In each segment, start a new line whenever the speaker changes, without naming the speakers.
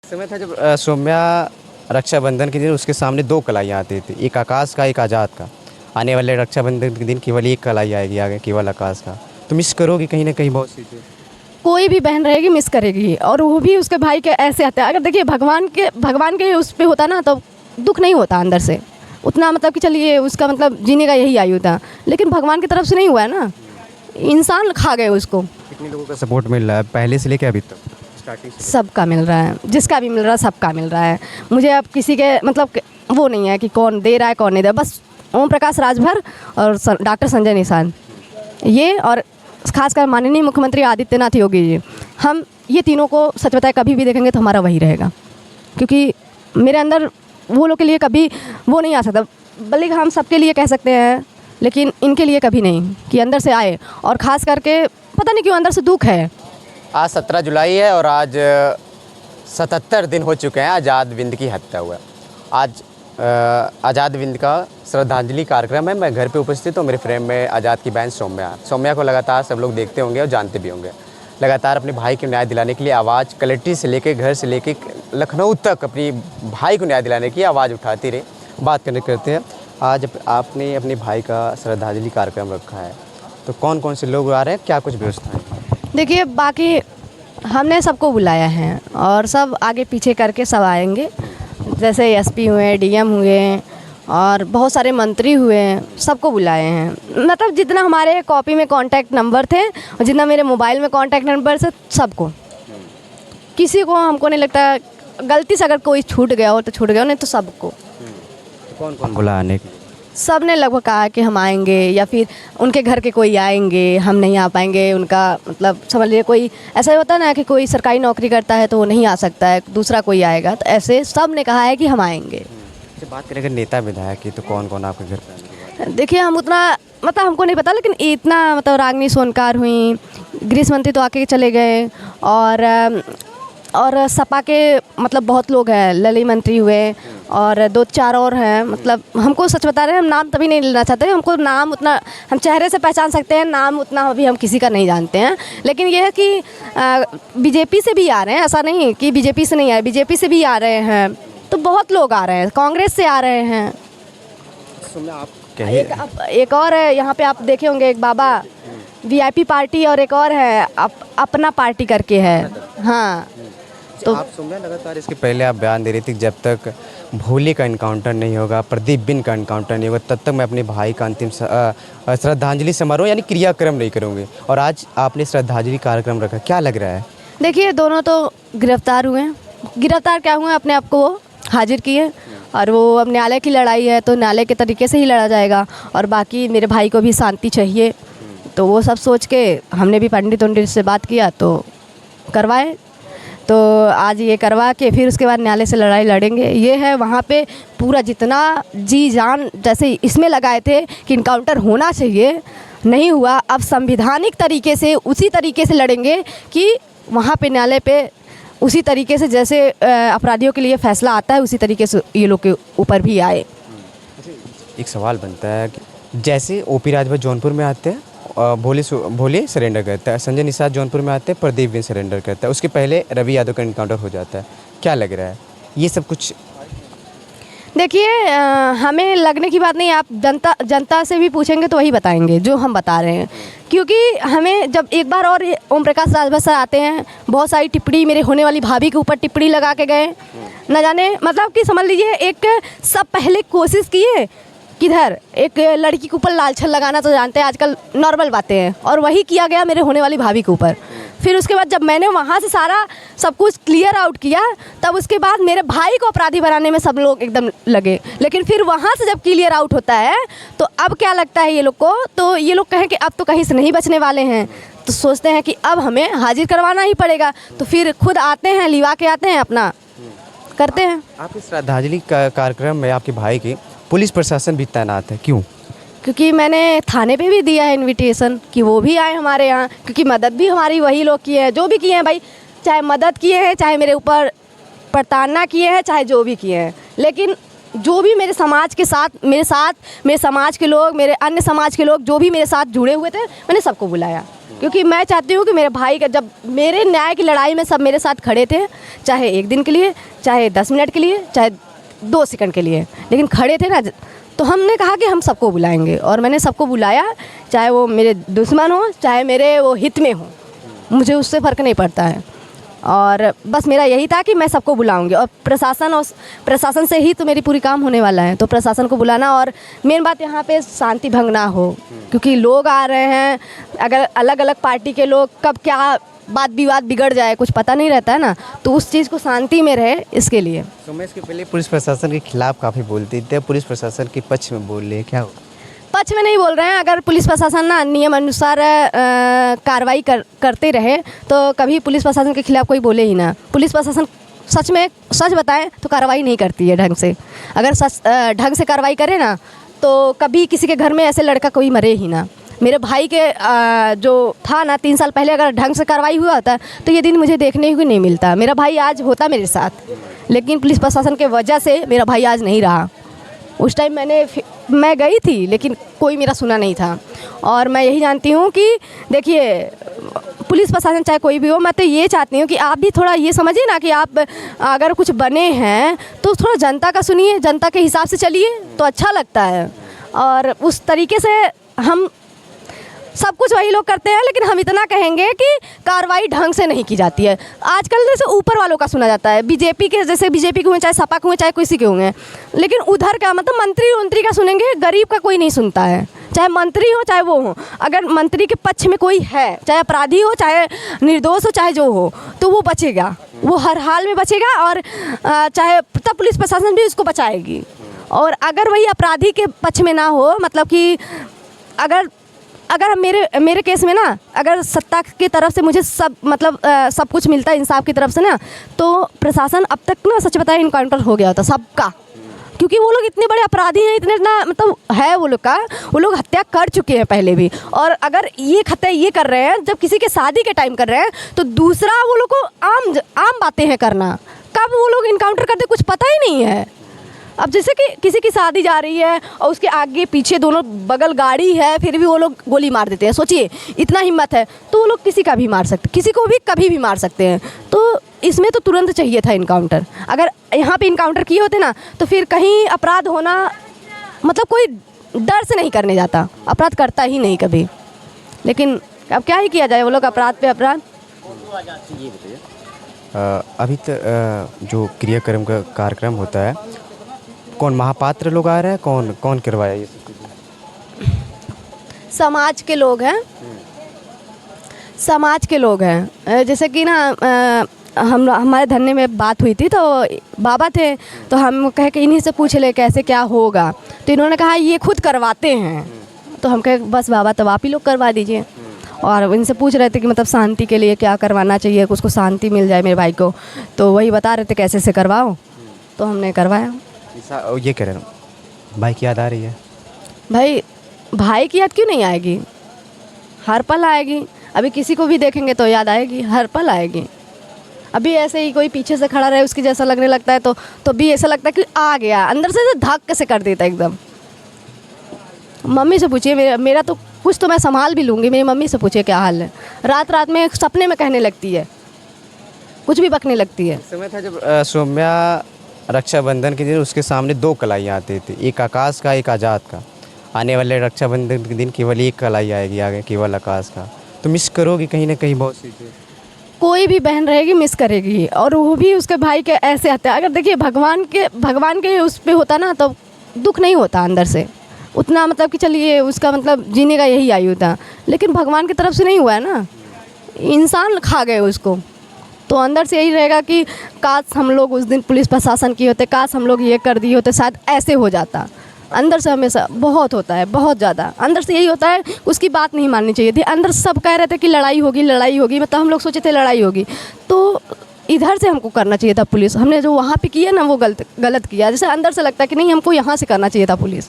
समय था जब सौम्या रक्षाबंधन के दिन उसके सामने 2 कलाइयाँ आती थी, एक आकाश का, एक आज़ाद का। आने वाले रक्षाबंधन के दिन केवल एक कलाई आएगी आगे, केवल आकाश का। तो मिस करोगे कहीं न कहीं बहुत चीज़ें?
कोई भी बहन रहेगी मिस करेगी, और वो भी उसके भाई के ऐसे आते हैं। अगर देखिए भगवान के उस पे होता ना तो दुख नहीं होता अंदर से उतना, मतलब कि चलिए उसका मतलब जीने का यही आयु था, लेकिन भगवान की तरफ से नहीं हुआ है ना, इंसान खा गए उसको।
कितने लोगों का सपोर्ट मिल रहा है पहले से लेके अभी तक, स्टार्टिंग से?
सबका मिल रहा है, जिसका भी मिल रहा है सबका मिल रहा है। मुझे अब किसी के मतलब वो नहीं है कि कौन दे रहा है कौन नहीं दे रहा, बस ओम प्रकाश राजभर और डॉक्टर संजय निषाद, ये और खासकर माननीय मुख्यमंत्री आदित्यनाथ योगी जी, हम ये तीनों को सच बताए कभी भी देखेंगे तो हमारा वही रहेगा। क्योंकि मेरे अंदर वो लोग के लिए कभी वो नहीं आ सकता, बल्कि हम सबके लिए कह सकते हैं, लेकिन इनके लिए कभी नहीं कि अंदर से आए। और ख़ास करके पता नहीं क्यों अंदर से दुख है।
आज 17 जुलाई है और आज 77 दिन हो चुके हैं आज़ाद हिंद की हत्या हुआ। आज आज़ाद हिंद का श्रद्धांजलि कार्यक्रम है। मैं घर पे उपस्थित हूँ, मेरे फ्रेम में आज़ाद की बहन सौम्या को लगातार सब लोग देखते होंगे और जानते भी होंगे। लगातार अपने भाई को न्याय दिलाने के लिए आवाज़ कलेक्ट्रेट से लेकर घर से लेकर लखनऊ तक अपनी भाई को न्याय दिलाने की आवाज़ उठाती रही। बात करते हैं, आज आपने अपने भाई का श्रद्धांजलि कार्यक्रम रखा है, तो कौन कौन से लोग आ रहे हैं, क्या कुछ व्यवस्था है?
देखिए बाकी हमने सबको बुलाया है और सब आगे पीछे करके सब आएंगे, जैसे एसपी हुए, डीएम हुए और बहुत सारे मंत्री हुए, सबको बुलाए हैं। मतलब जितना हमारे कॉपी में कांटेक्ट नंबर थे और जितना मेरे मोबाइल में कांटेक्ट नंबर से सबको, किसी को हमको नहीं लगता गलती से अगर कोई छूट गया हो तो छूट गया हो, नहीं तो सबको।
कौन कौन बुला आने के?
सब ने लगभग कहा कि हम आएंगे, या फिर उनके घर के कोई आएंगे, हम नहीं आ पाएंगे। उनका मतलब समझ लीजिए कोई ऐसा होता है ना कि कोई सरकारी नौकरी करता है तो वो नहीं आ सकता है, दूसरा कोई आएगा, तो ऐसे सब ने कहा है कि हम आएंगे।
बात करें अगर नेता विधायक की, तो कौन कौन आपके घर पे आने की बात?
देखिए हम उतना मतलब हमको नहीं पता, लेकिन इतना मतलब रागनी सोनकार हुई, गृह मंत्री तो आके चले गए, और सपा के मतलब बहुत लोग हैं, ललित मंत्री हुए और 2-4 और हैं। मतलब हमको सच बता रहे हैं, हम नाम तभी नहीं लेना चाहते, हमको नाम उतना, हम चेहरे से पहचान सकते हैं, नाम उतना अभी हम किसी का नहीं जानते हैं। लेकिन यह है कि बीजेपी से भी आ रहे हैं, ऐसा नहीं कि बीजेपी से नहीं आए, बीजेपी से भी आ रहे हैं, तो बहुत लोग आ रहे हैं, कांग्रेस से आ रहे हैं। एक और है यहाँ पे, आप देखे होंगे, एक बाबा वीआईपी पार्टी और एक और है अपना पार्टी करके है। हाँ,
तो आप सुन रहे लगातार इसके पहले आप बयान दे रही थी जब तक भोले का इनकाउंटर नहीं होगा, प्रदीप बिन का इनकाउंटर नहीं होगा, तब तक मैं अपने भाई का अंतिम श्रद्धांजलि समारोह यानी क्रियाक्रम नहीं करूँगी, और आज आपने श्रद्धांजलि कार्यक्रम रखा, क्या लग रहा है?
देखिए दोनों तो गिरफ्तार हुए हैं, गिरफ्तार क्या हुए, अपने आप को वो हाजिर किए, और वो अब न्यायालय की लड़ाई है तो न्यायालय के तरीके से ही लड़ा जाएगा। और बाकी मेरे भाई को भी शांति चाहिए, तो वो सब सोच के हमने भी पंडित से बात किया तो करवाए, तो आज ये करवा के फिर उसके बाद न्यायालय से लड़ाई लड़ेंगे। ये है वहाँ पे पूरा जितना जी जान जैसे इसमें लगाए थे कि इनकाउंटर होना चाहिए, नहीं हुआ, अब संविधानिक तरीके से उसी तरीके से लड़ेंगे कि वहाँ पे न्यायालय पे उसी तरीके से जैसे अपराधियों के लिए फैसला आता है उसी तरीके से ये लोग के ऊपर भी आए।
एक सवाल बनता है कि जैसे ओपी राजभर जौनपुर में आते हैं, भोले सरेंडर करता है, संजय निषाद जौनपुर में आते हैं, प्रदीप बिन सरेंडर करता है, उसके पहले रवि यादव का इनकाउंटर हो जाता है, क्या लग रहा है ये सब कुछ?
देखिए हमें लगने की बात नहीं, आप जनता से भी पूछेंगे तो वही बताएंगे जो हम बता रहे हैं। क्योंकि हमें जब एक बार और ओम प्रकाश राजभर सर आते हैं, बहुत सारी टिप्पणी मेरे होने वाली भाभी के ऊपर टिप्पणी लगा के गए, न जाने मतलब कि समझ लीजिए एक सब पहले कोशिश किए किधर एक लड़की के ऊपर लाल छल लगाना, तो जानते हैं आजकल नॉर्मल बातें हैं, और वही किया गया मेरे होने वाली भाभी के ऊपर। फिर उसके बाद जब मैंने वहाँ से सारा सब कुछ क्लियर आउट किया, तब उसके बाद मेरे भाई को अपराधी बनाने में सब लोग एकदम लगे। लेकिन फिर वहाँ से जब क्लियर आउट होता है तो अब क्या लगता है ये लोग को, तो ये लोग कहें कि अब तो कहीं से नहीं बचने वाले हैं, तो सोचते हैं कि अब हमें हाजिर करवाना ही पड़ेगा, तो फिर खुद आते हैं, लिवा के आते हैं, अपना करते हैं।
आपकी श्रद्धांजलि कार्यक्रम में आपके भाई की पुलिस प्रशासन भी तैनात है, क्यों?
क्योंकि मैंने थाने पे भी दिया है इनविटेशन कि वो भी आए हमारे यहाँ, क्योंकि मदद भी हमारी वही लोग किए हैं, जो भी किए हैं भाई, चाहे मदद किए हैं, चाहे मेरे ऊपर प्रताड़ना किए हैं, चाहे जो भी किए हैं, लेकिन जो भी मेरे समाज के साथ मेरे समाज के लोग, मेरे अन्य समाज के लोग जो भी मेरे साथ जुड़े हुए थे, मैंने सबको बुलाया। क्योंकि मैं चाहती हूँ कि मेरे भाई का, जब मेरे न्याय की लड़ाई में सब मेरे साथ खड़े थे, चाहे 1 दिन के लिए, चाहे 10 मिनट के लिए, चाहे 2 सेकंड के लिए, लेकिन खड़े थे ना, तो हमने कहा कि हम सबको बुलाएंगे, और मैंने सबको बुलाया, चाहे वो मेरे दुश्मन हो, चाहे मेरे वो हित में हो, मुझे उससे फ़र्क नहीं पड़ता है। और बस मेरा यही था कि मैं सबको बुलाऊंगी, और प्रशासन से ही तो मेरी पूरी काम होने वाला है, तो प्रशासन को बुलाना। और मेन बात यहाँ पे शांति भंग ना हो, क्योंकि लोग आ रहे हैं, अगर अलग अलग पार्टी के लोग कब क्या बात विवाद बिगड़ जाए कुछ पता नहीं रहता है ना, तो उस चीज़ को शांति में रहे, इसके लिए।
तो मैं इसके पहले पुलिस प्रशासन के खिलाफ काफ़ी बोलती थी, पुलिस प्रशासन के पक्ष में बोल रहे हैं, क्या हो?
पक्ष में नहीं बोल रहे हैं। अगर पुलिस प्रशासन ना नियम अनुसार कार्रवाई करते रहे तो कभी पुलिस प्रशासन के खिलाफ कोई बोले ही ना। पुलिस प्रशासन सच बताएं तो कार्रवाई नहीं करती है ढंग से। अगर ढंग से कार्रवाई करे ना तो कभी किसी के घर में ऐसे लड़का कोई मरे ही ना। मेरे भाई के जो था ना 3 साल पहले, अगर ढंग से कार्रवाई हुआ होता तो ये दिन मुझे देखने को नहीं मिलता। मेरा भाई आज होता मेरे साथ, लेकिन पुलिस प्रशासन के वजह से मेरा भाई आज नहीं रहा। उस टाइम मैं गई थी, लेकिन कोई मेरा सुना नहीं था। और मैं यही जानती हूँ कि देखिए, पुलिस प्रशासन चाहे कोई भी हो, मैं तो ये चाहती हूँ कि आप भी थोड़ा ये समझिए ना कि आप अगर कुछ बने हैं तो थोड़ा जनता का सुनिए, जनता के हिसाब से चलिए तो अच्छा लगता है। और उस तरीके से हम सब कुछ वही लोग करते हैं, लेकिन हम इतना कहेंगे कि कार्रवाई ढंग से नहीं की जाती है। आजकल जैसे ऊपर वालों का सुना जाता है, बीजेपी के, जैसे बीजेपी के हुए, चाहे सपा के हुए, चाहे किसी के होंगे, लेकिन उधर का मतलब मंत्री का सुनेंगे, गरीब का कोई नहीं सुनता है। चाहे मंत्री हो चाहे वो हो, अगर मंत्री के पक्ष में कोई है, चाहे अपराधी हो, चाहे निर्दोष हो, चाहे जो हो, तो वो बचेगा, वो हर हाल में बचेगा। और चाहे तब पुलिस प्रशासन भी उसको बचाएगी। और अगर वही अपराधी के पक्ष में ना हो, मतलब कि अगर मेरे केस में ना, अगर सत्ता की तरफ से मुझे सब सब कुछ मिलता है इंसाफ की तरफ से ना, तो प्रशासन अब तक ना सच बताए इनकाउंटर हो गया होता सबका। क्योंकि वो लोग इतने बड़े अपराधी हैं, इतने ना मतलब है वो लोग हत्या कर चुके हैं पहले भी। और अगर ये हत्या ये कर रहे हैं जब किसी के शादी के टाइम कर रहे हैं, तो दूसरा वो लोग को आम बातें हैं करना। कब वो लोग इनकाउंटर करते कुछ पता ही नहीं है। अब जैसे कि किसी की शादी जा रही है और उसके आगे पीछे दोनों बगल गाड़ी है, फिर भी वो लोग गोली मार देते हैं। सोचिए, इतना हिम्मत है तो वो लोग किसी का भी मार सकते, किसी को भी कभी भी मार सकते हैं। तो इसमें तो तुरंत चाहिए था इनकाउंटर। अगर यहाँ पे इनकाउंटर किए होते ना, तो फिर कहीं अपराध होना मतलब कोई डर से नहीं करने जाता, अपराध करता ही नहीं कभी। लेकिन अब क्या ही किया जाए, वो लोग अपराध पे अपराध।
अभी जो क्रियाक्रम का कार्यक्रम होता है, कौन महापात्र लोग आ रहे हैं, कौन करवाया ये सब चीज़ें?
समाज के लोग हैं, समाज के लोग हैं। जैसे कि ना हमारे धरने में बात हुई थी, तो बाबा थे, तो हम कहे कि इन्हीं से पूछ ले कैसे क्या होगा। तो इन्होंने कहा ये खुद करवाते हैं। तो हम कहे बस बाबा, तब आप ही लोग करवा दीजिए। और इनसे पूछ रहे थे कि मतलब शांति के लिए क्या करवाना चाहिए, उसको शांति मिल जाए मेरे भाई को। तो वही बता रहे थे कैसे से करवाओ, तो हमने करवाया।
ये कह रहे हो भाई की याद आ रही है?
भाई की याद क्यों नहीं आएगी, हर पल आएगी। अभी किसी को भी देखेंगे तो याद आएगी, हर पल आएगी। अभी ऐसे ही कोई पीछे से खड़ा रहे, उसकी जैसा लगने लगता है तो भी ऐसा लगता है कि आ गया, अंदर से धक्के से कर देता एकदम। मम्मी से पूछिए, मेरा तो कुछ तो मैं संभाल भी लूँगी, मेरी मम्मी से पूछिए क्या हाल है। रात में सपने में कहने लगती है, कुछ भी बकने लगती है।
समय था जब सौम्या रक्षाबंधन के दिन उसके सामने 2 कलाइयाँ आती थी, एक आकाश का, एक आज़ाद का। आने वाले रक्षाबंधन के दिन केवल एक कलाई आएगी आगे, केवल आकाश का। तो मिस करोगी कहीं ना कहीं बहुत सी चीज़?
कोई भी बहन रहेगी मिस करेगी, और वो भी उसके भाई के ऐसे हत्या। अगर देखिए भगवान के उस पर होता ना तो दुख नहीं होता अंदर से उतना, मतलब कि चलिए उसका मतलब जीने का यही आयु था। लेकिन भगवान की तरफ से नहीं हुआ है ना, इंसान खा गए उसको। तो अंदर से यही रहेगा कि काश हम लोग उस दिन पुलिस प्रशासन की होते, काश हम लोग ये कर दिए होते, शायद ऐसे हो जाता। अंदर से हमेशा बहुत होता है, बहुत ज़्यादा अंदर से यही होता है। उसकी बात नहीं माननी चाहिए थी। अंदर सब कह रहे थे कि लड़ाई होगी, मतलब हम लोग सोचे थे लड़ाई होगी, तो इधर से हमको करना चाहिए था पुलिस। हमने जो वहाँ पे किया ना वो गलत किया। जैसे अंदर से लगता है कि नहीं, हमको यहाँ से करना चाहिए था पुलिस।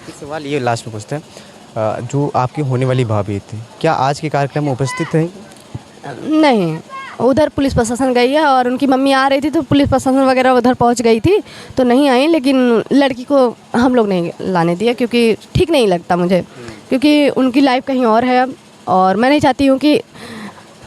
एक सवाल ये लास्ट में पूछते हैं, जो आपकी होने वाली भाभी थी, क्या आज के कार्यक्रम में उपस्थित रही?
नहीं, उधर पुलिस प्रशासन गई है, और उनकी मम्मी आ रही थी तो पुलिस प्रशासन वगैरह उधर पहुंच गई थी तो नहीं आई। लेकिन लड़की को हम लोग नहीं लाने दिए, क्योंकि ठीक नहीं लगता मुझे, क्योंकि उनकी लाइफ कहीं और है और मैं नहीं चाहती हूँ कि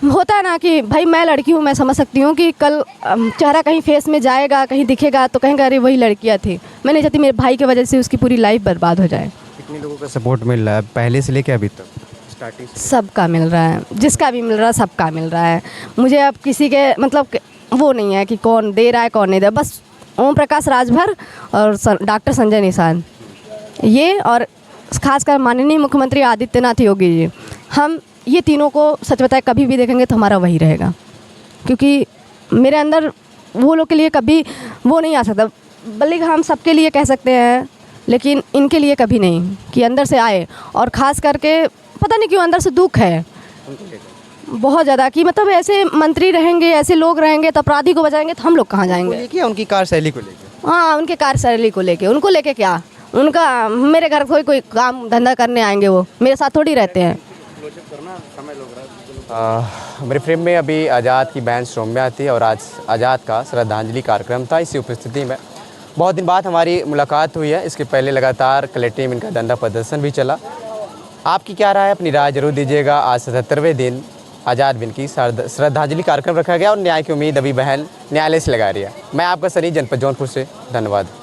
होता है ना कि भाई मैं लड़की हूँ, मैं समझ सकती हूँ कि कल चेहरा कहीं फेस में जाएगा, कहीं दिखेगा तो कहेंगे अरे वही लड़कियाँ थी। मैं नहीं चाहती मेरे भाई की वजह से उसकी पूरी लाइफ बर्बाद हो जाए।
कितने लोगों का सपोर्ट मिल रहा है पहले से लेके अभी तक, स्टार्टिंग से?
सबका मिल रहा है, जिसका भी मिल रहा है सबका मिल रहा है। मुझे अब किसी के मतलब वो नहीं है कि कौन दे रहा है कौन नहीं दे रहा, बस ओम प्रकाश राजभर और डॉक्टर संजय निषाद, ये और खासकर माननीय मुख्यमंत्री आदित्यनाथ योगी जी, हम ये तीनों को सच बताए कभी भी देखेंगे तो हमारा वही रहेगा। क्योंकि मेरे अंदर वो लोग के लिए कभी वो नहीं आ सकता, बल्कि हम सबके लिए कह सकते हैं, लेकिन इनके लिए कभी नहीं कि अंदर से आए। और ख़ास करके पता नहीं क्यों अंदर से दुख है बहुत ज़्यादा कि मतलब ऐसे मंत्री रहेंगे, ऐसे लोग रहेंगे तो अपराधी को बचाएंगे तो हम लोग कहाँ जाएंगे।
लेके उनकी कार्यशैली को लेके?
हाँ, उनके कार्यशैली को लेके, उनको लेके क्या, उनका मेरे घर कोई काम धंधा करने आएंगे, वो मेरे साथ थोड़ी रहते हैं।
मेरे फ्रेम में अभी आज़ाद की बहन सौम्या थी और आज आज़ाद का श्रद्धांजलि कार्यक्रम था। इसी उपस्थिति में बहुत दिन बाद हमारी मुलाकात हुई है। इसके पहले लगातार कलेक्ट्रेट में इनका धरना प्रदर्शन भी चला। आपकी क्या राय है, अपनी राय जरूर दीजिएगा। आज 77वें दिन आज़ाद बिन की श्रद्धांजलि कार्यक्रम रखा गया और न्याय की उम्मीद अभी बहन न्यायालय से लगा रही है। मैं आपका सनी, जनपद जौनपुर से, धन्यवाद।